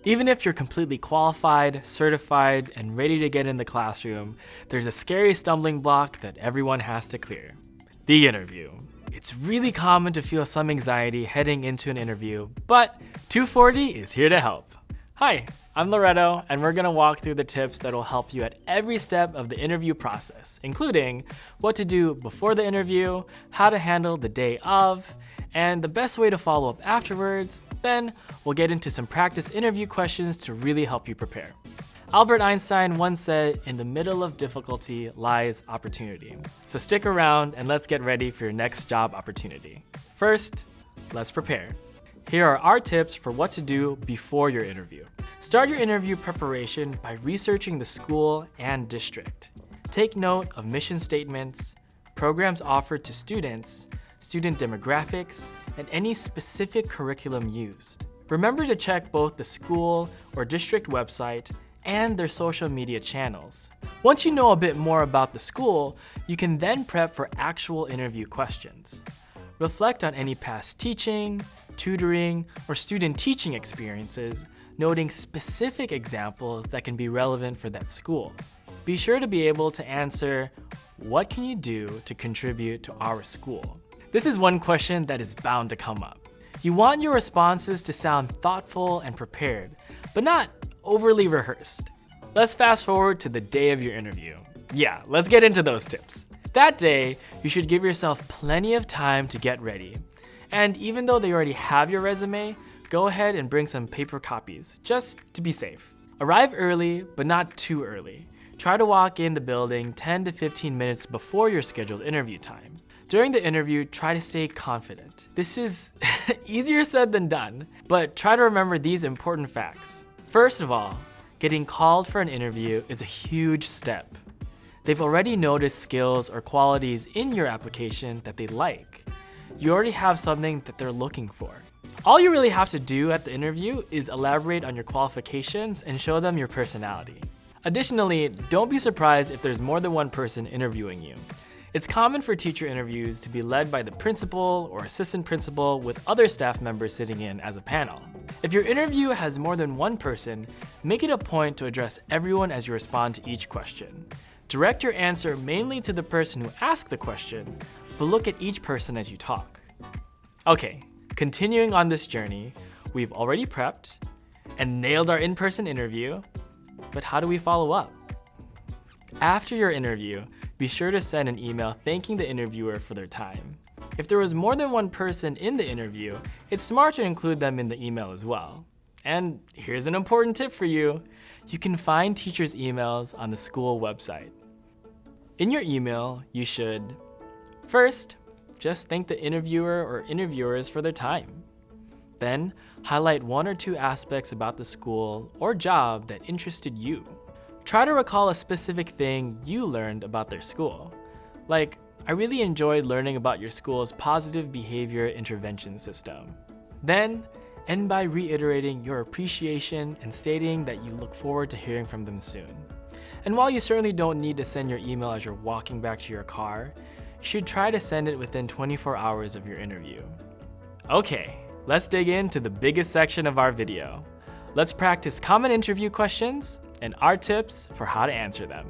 Even if you're completely qualified, certified, and ready to get in the classroom, there's a scary stumbling block that everyone has to clear: the interview. It's really common to feel some anxiety heading into an interview, but 240 is here to help. Hi, I'm Loretto, and we're gonna walk through the tips that will help you at every step of the interview process, including what to do before the interview, how to handle the day of, and the best way to follow up afterwards. Then we'll get into some practice interview questions to really help you prepare. Albert Einstein once said, "In the middle of difficulty lies opportunity." So stick around and let's get ready for your next job opportunity. First, let's prepare. Here are our tips for what to do before your interview. Start your interview preparation by researching the school and district. Take note of mission statements, programs offered to students, student demographics, and any specific curriculum used. Remember to check both the school or district website and their social media channels. Once you know a bit more about the school, you can then prep for actual interview questions. Reflect on any past teaching, tutoring, or student teaching experiences, noting specific examples that can be relevant for that school. Be sure to be able to answer, "What can you do to contribute to our school?" This is one question that is bound to come up. You want your responses to sound thoughtful and prepared, but not overly rehearsed. Let's fast forward to the day of your interview. Yeah, let's get into those tips. That day, you should give yourself plenty of time to get ready. And even though they already have your resume, go ahead and bring some paper copies, just to be safe. Arrive early, but not too early. Try to walk in the building 10 to 15 minutes before your scheduled interview time. During the interview, try to stay confident. This is easier said than done, but try to remember these important facts. First of all, getting called for an interview is a huge step. They've already noticed skills or qualities in your application that they like. You already have something that they're looking for. All you really have to do at the interview is elaborate on your qualifications and show them your personality. Additionally, don't be surprised if there's more than one person interviewing you. It's common for teacher interviews to be led by the principal or assistant principal with other staff members sitting in as a panel. If your interview has more than one person, make it a point to address everyone as you respond to each question. Direct your answer mainly to the person who asked the question, but look at each person as you talk. Okay, continuing on this journey, we've already prepped and nailed our in-person interview, but how do we follow up? After your interview, be sure to send an email thanking the interviewer for their time. If there was more than one person in the interview, it's smart to include them in the email as well. And here's an important tip for you. You can find teachers' emails on the school website. In your email, you should, first, just thank the interviewer or interviewers for their time. Then, highlight one or two aspects about the school or job that interested you. Try to recall a specific thing you learned about their school. Like, "I really enjoyed learning about your school's positive behavior intervention system." Then, end by reiterating your appreciation and stating that you look forward to hearing from them soon. And while you certainly don't need to send your email as you're walking back to your car, you should try to send it within 24 hours of your interview. Okay, let's dig into the biggest section of our video. Let's practice common interview questions and our tips for how to answer them.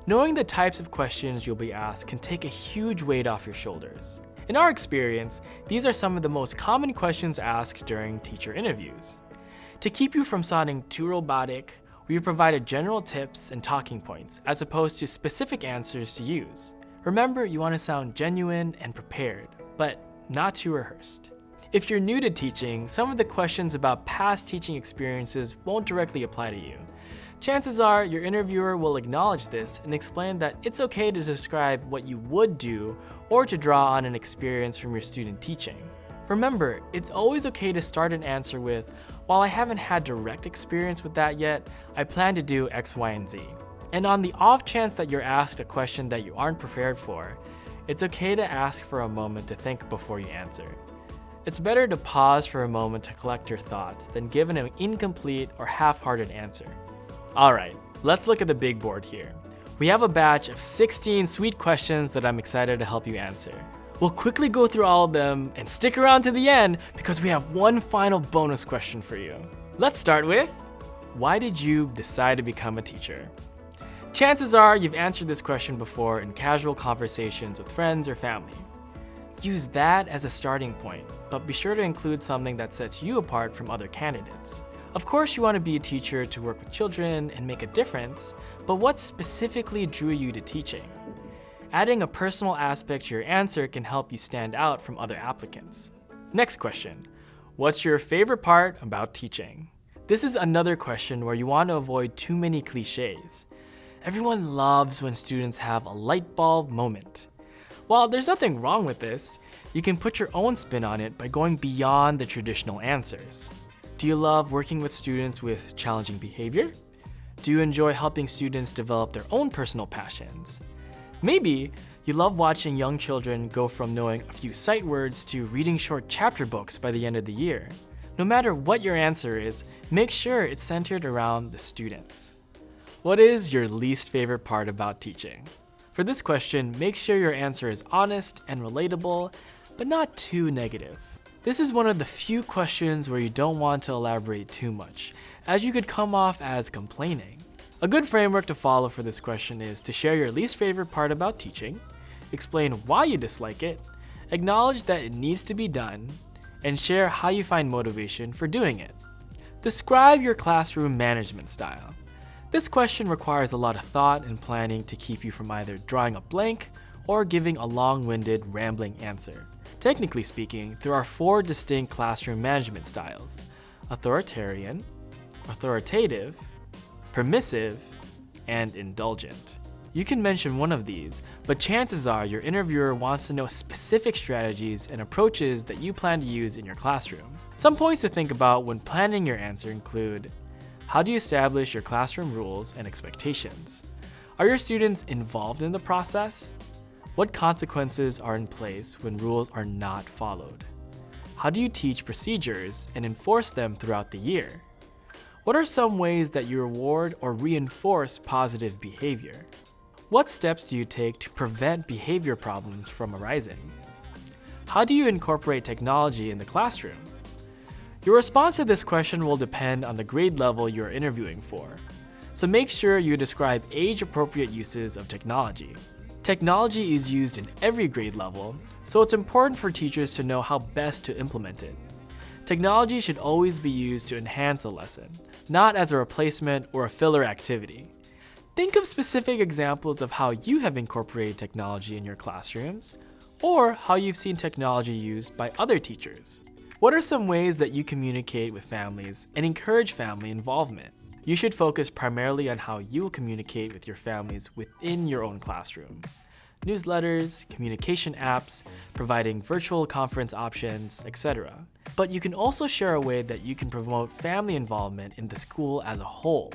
Knowing the types of questions you'll be asked can take a huge weight off your shoulders. In our experience, these are some of the most common questions asked during teacher interviews. To keep you from sounding too robotic, we provided general tips and talking points as opposed to specific answers to use. Remember, you want to sound genuine and prepared, but not too rehearsed. If you're new to teaching, some of the questions about past teaching experiences won't directly apply to you. Chances are your interviewer will acknowledge this and explain that it's okay to describe what you would do or to draw on an experience from your student teaching. Remember, it's always okay to start an answer with, "While I haven't had direct experience with that yet, I plan to do X, Y, and Z." And on the off chance that you're asked a question that you aren't prepared for, it's okay to ask for a moment to think before you answer. It's better to pause for a moment to collect your thoughts than give an incomplete or half-hearted answer. All right, let's look at the big board here. We have a batch of 16 sweet questions that I'm excited to help you answer. We'll quickly go through all of them and stick around to the end because we have one final bonus question for you. Let's start with, Why did you decide to become a teacher? Chances are you've answered this question before in casual conversations with friends or family. Use that as a starting point, but be sure to include something that sets you apart from other candidates. Of course, you want to be a teacher to work with children and make a difference, but what specifically drew you to teaching? Adding a personal aspect to your answer can help you stand out from other applicants. Next question. What's your favorite part about teaching? This is another question where you want to avoid too many cliches. Everyone loves when students have a light bulb moment. While there's nothing wrong with this, you can put your own spin on it by going beyond the traditional answers. Do you love working with students with challenging behavior? Do you enjoy helping students develop their own personal passions? Maybe you love watching young children go from knowing a few sight words to reading short chapter books by the end of the year. No matter what your answer is, make sure it's centered around the students. What is your least favorite part about teaching? For this question, make sure your answer is honest and relatable, but not too negative. This is one of the few questions where you don't want to elaborate too much, as you could come off as complaining. A good framework to follow for this question is to share your least favorite part about teaching, explain why you dislike it, acknowledge that it needs to be done, and share how you find motivation for doing it. Describe your classroom management style. This question requires a lot of thought and planning to keep you from either drawing a blank or giving a long-winded, rambling answer. Technically speaking, there are 4 distinct classroom management styles: authoritarian, authoritative, permissive, and indulgent. You can mention one of these, but chances are your interviewer wants to know specific strategies and approaches that you plan to use in your classroom. Some points to think about when planning your answer include: how do you establish your classroom rules and expectations? Are your students involved in the process? What consequences are in place when rules are not followed? How do you teach procedures and enforce them throughout the year? What are some ways that you reward or reinforce positive behavior? What steps do you take to prevent behavior problems from arising? How do you incorporate technology in the classroom? Your response to this question will depend on the grade level you're interviewing for, so make sure you describe age-appropriate uses of technology. Technology is used in every grade level, so it's important for teachers to know how best to implement it. Technology should always be used to enhance a lesson, not as a replacement or a filler activity. Think of specific examples of how you have incorporated technology in your classrooms, or how you've seen technology used by other teachers. What are some ways that you communicate with families and encourage family involvement? You should focus primarily on how you will communicate with your families within your own classroom. Newsletters, communication apps, providing virtual conference options, etc. But you can also share a way that you can promote family involvement in the school as a whole.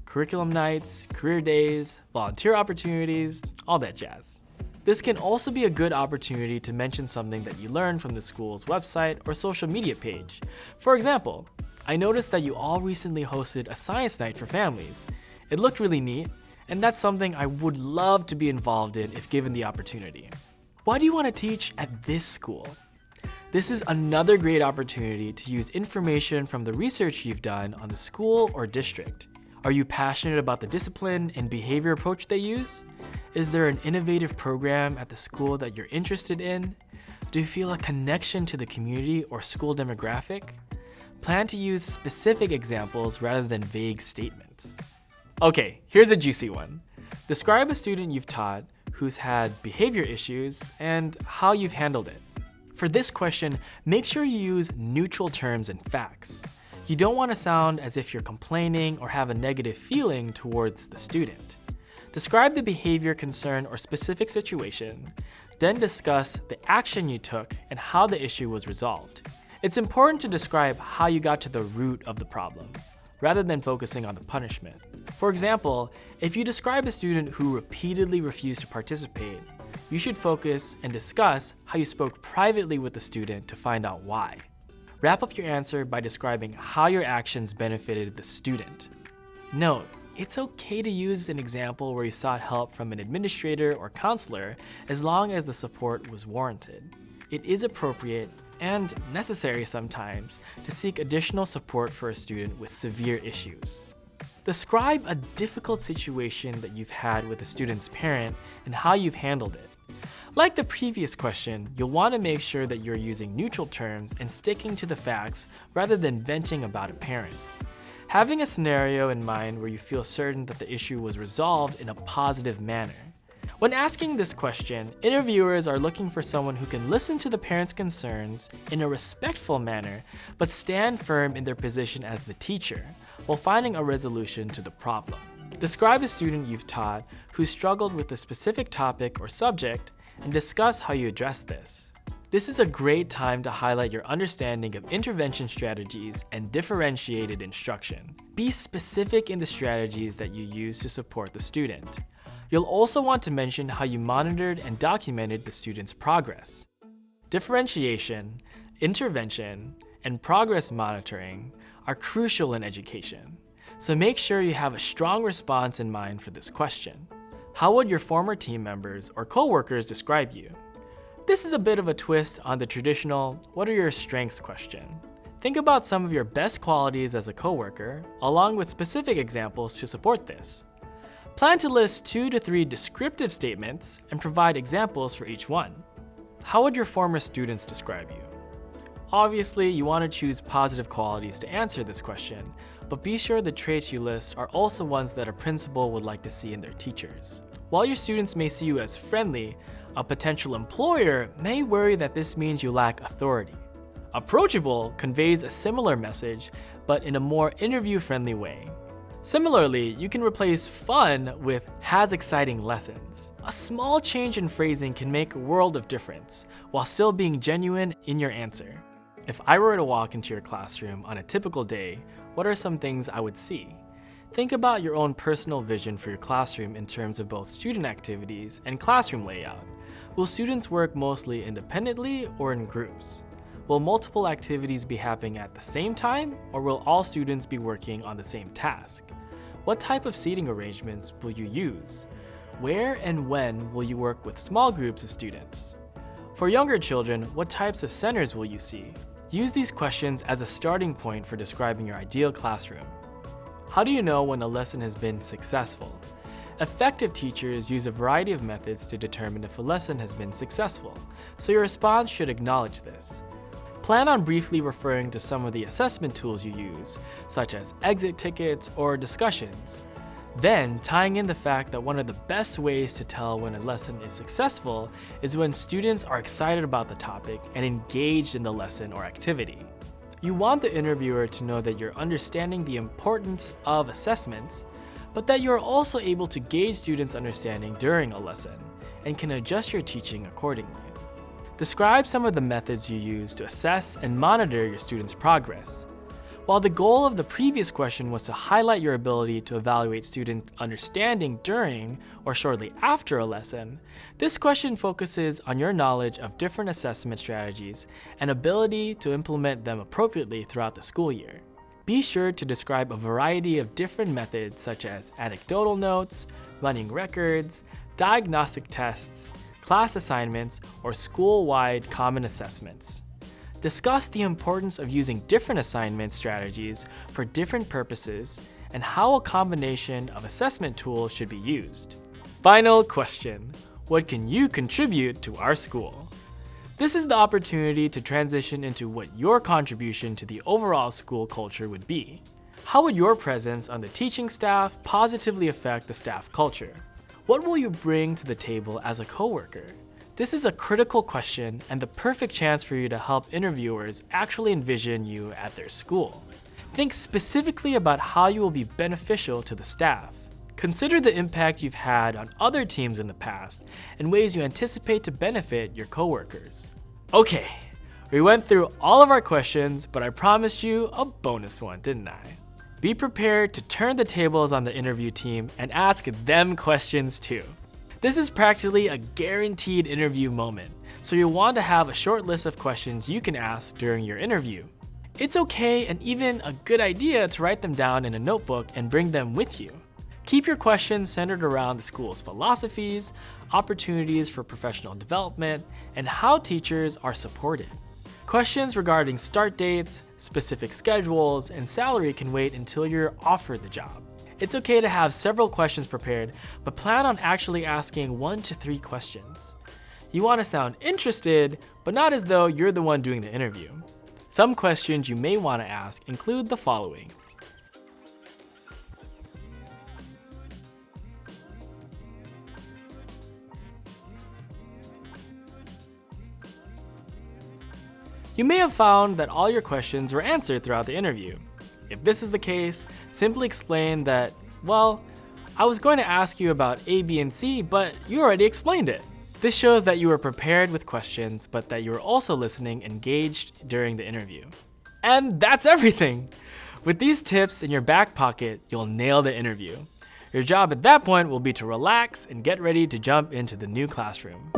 Curriculum nights, career days, volunteer opportunities, all that jazz. This can also be a good opportunity to mention something that you learned from the school's website or social media page. For example, I noticed that you all recently hosted a science night for families. It looked really neat, and that's something I would love to be involved in if given the opportunity. Why do you want to teach at this school? This is another great opportunity to use information from the research you've done on the school or district. Are you passionate about the discipline and behavior approach they use? Is there an innovative program at the school that you're interested in? Do you feel a connection to the community or school demographic? Plan to use specific examples rather than vague statements. Okay, here's a juicy one. Describe a student you've taught who's had behavior issues and how you've handled it. For this question, make sure you use neutral terms and facts. You don't want to sound as if you're complaining or have a negative feeling towards the student. Describe the behavior concern or specific situation, then discuss the action you took and how the issue was resolved. It's important to describe how you got to the root of the problem, rather than focusing on the punishment. For example, if you describe a student who repeatedly refused to participate, you should focus and discuss how you spoke privately with the student to find out why. Wrap up your answer by describing how your actions benefited the student. Note, it's okay to use an example where you sought help from an administrator or counselor as long as the support was warranted. It is appropriate and necessary sometimes, to seek additional support for a student with severe issues. Describe a difficult situation that you've had with a student's parent and how you've handled it. Like the previous question, you'll want to make sure that you're using neutral terms and sticking to the facts rather than venting about a parent. Having a scenario in mind where you feel certain that the issue was resolved in a positive manner. When asking this question, interviewers are looking for someone who can listen to the parent's concerns in a respectful manner, but stand firm in their position as the teacher, while finding a resolution to the problem. Describe a student you've taught who struggled with a specific topic or subject, and discuss how you address this. This is a great time to highlight your understanding of intervention strategies and differentiated instruction. Be specific in the strategies that you use to support the student. You'll also want to mention how you monitored and documented the student's progress. Differentiation, intervention, and progress monitoring are crucial in education, so make sure you have a strong response in mind for this question. How would your former team members or coworkers describe you? This is a bit of a twist on the traditional "what are your strengths" question. Think about some of your best qualities as a coworker, along with specific examples to support this. Plan to list 2 to 3 descriptive statements and provide examples for each one. How would your former students describe you? Obviously, you want to choose positive qualities to answer this question, but be sure the traits you list are also ones that a principal would like to see in their teachers. While your students may see you as friendly, a potential employer may worry that this means you lack authority. Approachable conveys a similar message, but in a more interview-friendly way. Similarly, you can replace fun with "has exciting lessons." A small change in phrasing can make a world of difference, while still being genuine in your answer. If I were to walk into your classroom on a typical day, what are some things I would see? Think about your own personal vision for your classroom in terms of both student activities and classroom layout. Will students work mostly independently or in groups? Will multiple activities be happening at the same time, or will all students be working on the same task? What type of seating arrangements will you use? Where and when will you work with small groups of students? For younger children, what types of centers will you see? Use these questions as a starting point for describing your ideal classroom. How do you know when a lesson has been successful? Effective teachers use a variety of methods to determine if a lesson has been successful, so your response should acknowledge this. Plan on briefly referring to some of the assessment tools you use, such as exit tickets or discussions. Then, tying in the fact that one of the best ways to tell when a lesson is successful is when students are excited about the topic and engaged in the lesson or activity. You want the interviewer to know that you're understanding the importance of assessments, but that you're also able to gauge students' understanding during a lesson and can adjust your teaching accordingly. Describe some of the methods you use to assess and monitor your students' progress. While the goal of the previous question was to highlight your ability to evaluate student understanding during or shortly after a lesson, this question focuses on your knowledge of different assessment strategies and ability to implement them appropriately throughout the school year. Be sure to describe a variety of different methods such as anecdotal notes, running records, diagnostic tests, class assignments, or school-wide common assessments. Discuss the importance of using different assignment strategies for different purposes and how a combination of assessment tools should be used. Final question: what can you contribute to our school? This is the opportunity to transition into what your contribution to the overall school culture would be. How would your presence on the teaching staff positively affect the staff culture? What will you bring to the table as a coworker? This is a critical question and the perfect chance for you to help interviewers actually envision you at their school. Think specifically about how you will be beneficial to the staff. Consider the impact you've had on other teams in the past and ways you anticipate to benefit your coworkers. Okay, we went through all of our questions, but I promised you a bonus one, didn't I? Be prepared to turn the tables on the interview team and ask them questions too. This is practically a guaranteed interview moment, so you'll want to have a short list of questions you can ask during your interview. It's okay and even a good idea to write them down in a notebook and bring them with you. Keep your questions centered around the school's philosophies, opportunities for professional development, and how teachers are supported. Questions regarding start dates, specific schedules, and salary can wait until you're offered the job. It's okay to have several questions prepared, but plan on actually asking 1 to 3 questions. You want to sound interested, but not as though you're the one doing the interview. Some questions you may want to ask include the following. You may have found that all your questions were answered throughout the interview. If this is the case, simply explain that, well, I was going to ask you about A, B, and C, but you already explained it. This shows that you were prepared with questions, but that you were also listening engaged during the interview. And that's everything! With these tips in your back pocket, you'll nail the interview. Your job at that point will be to relax and get ready to jump into the new classroom.